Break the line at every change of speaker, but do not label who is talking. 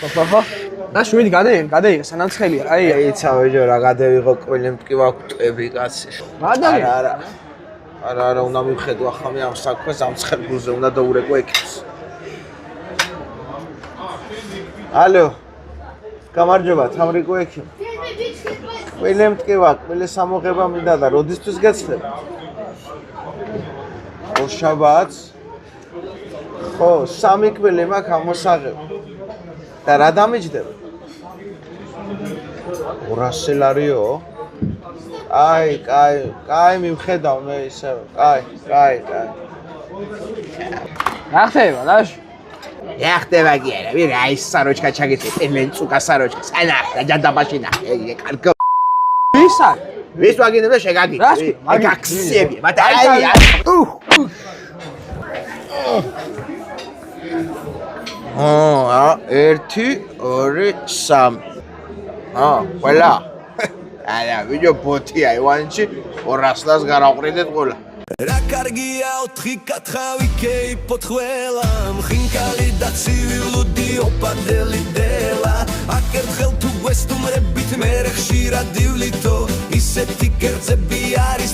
ხო. და შვიდი გადაიღე, სანამცხელია, აი.
ეიცავეჯო რა გადავიღო ყველემ ტკივა კვტები კაცი. არა, უნდა მივხედო ახამე ამ საქმეს ამ ცხელგულზე უნდა დაურეკო ეკიპს. ალო. გამარჯობა, თამრიკო ექიმ. ყველემ ტკივა, ყველე სამოღება მინდა და როდისთვის გეცლებ? შაბათს. ხო, 3 კველი მაქვს ამოსაღებ. და რა დამიჯდება? 200 ლარიო? კაი, მივხედავ მე ისევ. კაი.
რა ხდება, ლაშ?
რა ხდება კი არა, რა ის საროჩკა ჩაგიწევ, პენლენწუკა საროჩკა, სანახდა ჯანდაბაში ნახე, კარგო.
ვისა?
ვის ვაგინებ და შეგაგიწევ? გაქციები, მაგრამ აი. 1 2 3 ყველა. არა, ვიდეო ბოთია ივანში 200-ს გარაყრიდეთ ყველა.
რა კარგია 4 კათხავი კეიპოთ ყველა მხინკალი და ცივილუდი ოპადელი დელა აკერთხელ თუ გვესტუმრებით მე ხშირად დილითო ისეთი კერძები არის